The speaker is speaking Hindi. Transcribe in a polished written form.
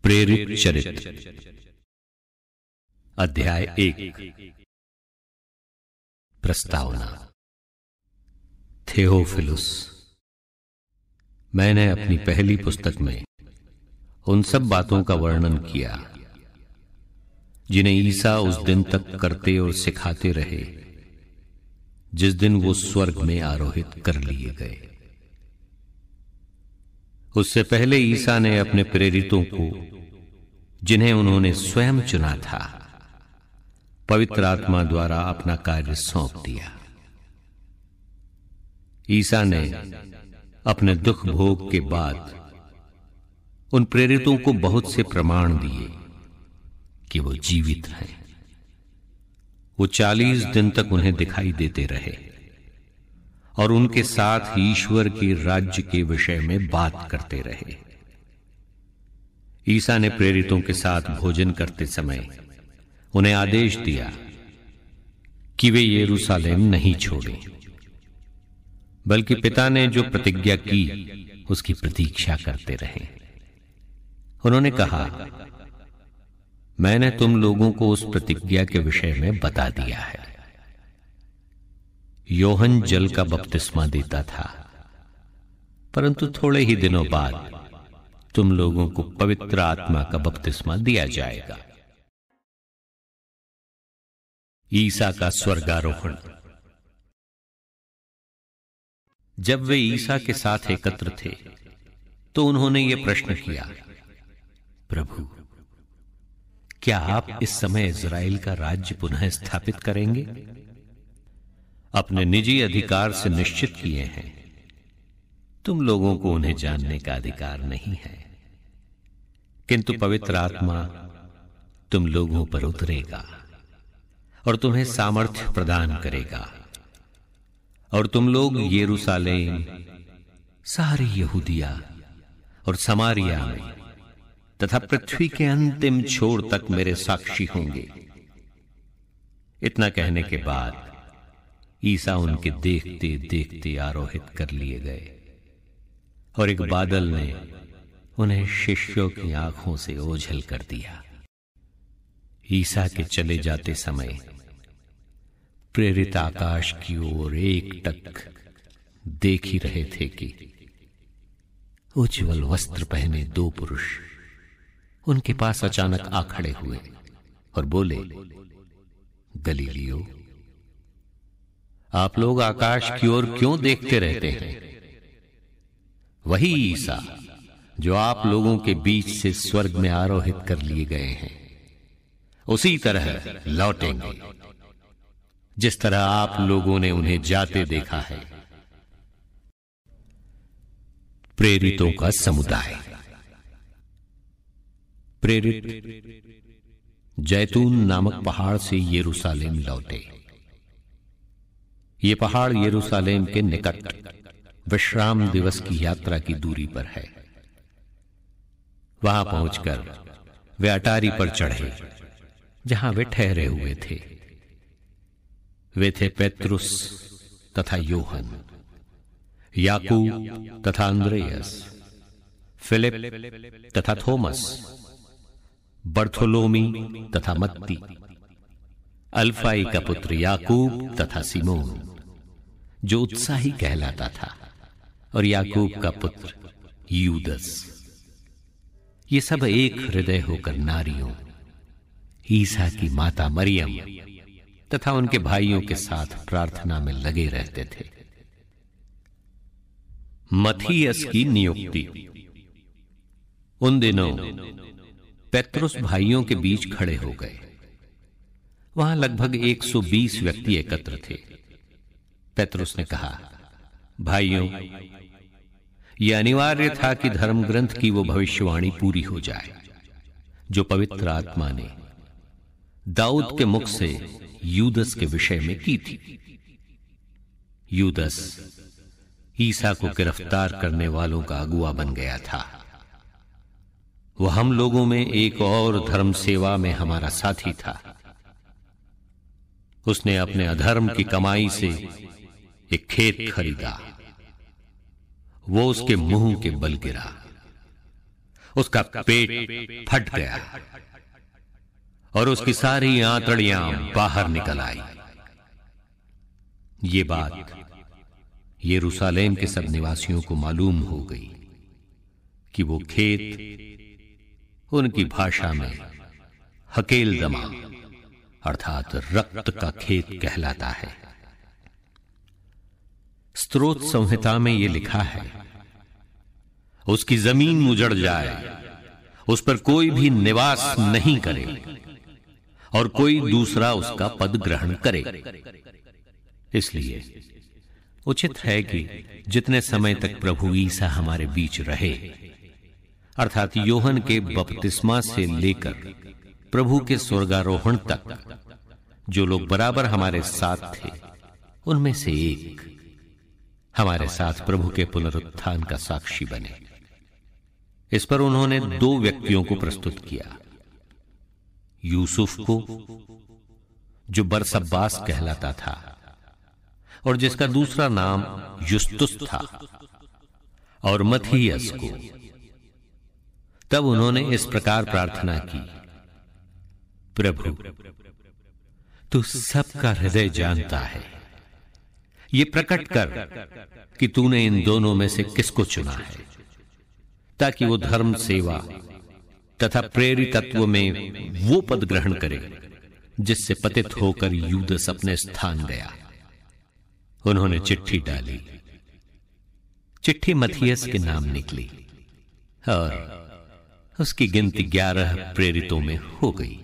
प्रेरित चरित्र अध्याय 1। प्रस्तावना। थियोफिलुस, मैंने अपनी पहली पुस्तक में उन सब बातों का वर्णन किया जिन्हें ईसा उस दिन तक करते और सिखाते रहे जिस दिन वो स्वर्ग में आरोहित कर लिए गए। उससे पहले ईसा ने अपने प्रेरितों को, जिन्हें उन्होंने स्वयं चुना था, पवित्र आत्मा द्वारा अपना कार्य सौंप दिया। ईसा ने अपने दुख भोग के बाद उन प्रेरितों को बहुत से प्रमाण दिए कि वो जीवित हैं। वो 40 दिन तक उन्हें दिखाई देते रहे और उनके साथ ईश्वर के राज्य के विषय में बात करते रहे। ईसा ने प्रेरितों के साथ भोजन करते समय उन्हें आदेश दिया कि वे यरूशलेम नहीं छोड़ें, बल्कि पिता ने जो प्रतिज्ञा की उसकी प्रतीक्षा करते रहें। उन्होंने कहा, मैंने तुम लोगों को उस प्रतिज्ञा के विषय में बता दिया है। योहन जल का बपतिस्मा देता था, परंतु थोड़े ही दिनों बाद तुम लोगों को पवित्र आत्मा का बपतिस्मा दिया जाएगा। ईसा का स्वर्गारोहण। जब वे ईसा के साथ एकत्र थे तो उन्होंने ये प्रश्न किया, प्रभु, क्या आप इस समय इज़राइल का राज्य पुनः स्थापित करेंगे? अपने निजी अधिकार से निश्चित किए हैं। तुम लोगों को उन्हें जानने का अधिकार नहीं है, किंतु पवित्र आत्मा तुम लोगों पर उतरेगा और तुम्हें सामर्थ्य प्रदान करेगा, और तुम लोग यरूशलेम, सारी यहूदिया और समारिया में तथा पृथ्वी के अंतिम छोर तक मेरे साक्षी होंगे। इतना कहने के बाद ईसा उनके देखते देखते आरोहित कर लिए गए और एक बादल ने उन्हें शिष्यों की आंखों से ओझल कर दिया। ईसा के चले जाते समय प्रेरित आकाश की ओर एकटक देख ही रहे थे कि उज्ज्वल वस्त्र पहने 2 पुरुष उनके पास अचानक आ खड़े हुए और बोले, गलीलियो, आप लोग आकाश की ओर क्यों देखते रहते हैं? वही ईसा जो आप लोगों के बीच से स्वर्ग में आरोहित कर लिए गए हैं, उसी तरह लौटेंगे जिस तरह आप लोगों ने उन्हें जाते देखा है। प्रेरितों का समुदाय। प्रेरित जैतून नामक पहाड़ से यरूशलेम लौटे। ये पहाड़ यरूशलेम के निकट विश्राम दिवस की यात्रा की दूरी पर है। वहां पहुंचकर वे अटारी पर चढ़े जहां वे ठहरे हुए थे। वे थे पेत्रुस तथा योहन, याकूब तथा अंद्रेयस, फिलिप तथा थोमस, बर्थोलोमी तथा मत्ती, अल्फाई का पुत्र याकूब तथा सिमोन जो उत्साही कहलाता था, और याकूब का पुत्र यूदस। ये सब एक हृदय होकर नारियों, ईसा की माता मरियम तथा उनके भाइयों के साथ प्रार्थना में लगे रहते थे। मथियस की नियुक्ति। उन दिनों पेत्रुस भाइयों के बीच खड़े हो गए। वहां लगभग 120 व्यक्ति एकत्र थे। पेत्रुस ने कहा, भाइयों, यह अनिवार्य था कि धर्म ग्रंथ की वो भविष्यवाणी पूरी हो जाए जो पवित्र आत्मा ने दाऊद के मुख से यूदस के विषय में की थी। यूदस ईसा को गिरफ्तार करने वालों का अगुआ बन गया था। वह हम लोगों में एक और धर्म सेवा में हमारा साथी था। उसने अपने अधर्म की कमाई से एक खेत खरीदा, वो उसके मुंह के बल गिरा। उसका पेट फट गया और उसकी सारी आंतड़ियां बाहर निकल आई। ये बात यरूशलेम के सब निवासियों को मालूम हो गई कि वो खेत उनकी भाषा में हकेलदमा अर्थात रक्त का खेत कहलाता है। स्तोत्र संहिता में यह लिखा है, उसकी जमीन उजड़ जाए, उस पर कोई भी निवास नहीं करे और कोई दूसरा उसका पद ग्रहण करे। इसलिए उचित है कि जितने समय तक प्रभु ईसा हमारे बीच रहे, अर्थात यूहन्ना के बपतिस्मा से लेकर प्रभु के स्वर्गारोहण तक जो लोग बराबर हमारे साथ थे, उनमें से एक हमारे साथ प्रभु के पुनरुत्थान का साक्षी बने। इस पर उन्होंने दो व्यक्तियों को प्रस्तुत किया, यूसुफ को जो बरसब्बास कहलाता था और जिसका दूसरा नाम युस्तुस था, और मत्थियस को। तब उन्होंने इस प्रकार प्रार्थना की, प्रभु तू सबका हृदय जानता है, ये प्रकट कर कि तूने इन दोनों में से किसको चुना है, ताकि वो धर्म सेवा तथा प्रेरितत्व में वो पद ग्रहण करे जिससे पतित होकर यूदस अपने स्थान गया। उन्होंने चिट्ठी डाली, चिट्ठी मत्थियस के नाम निकली और उसकी गिनती 11 प्रेरितों में हो गई।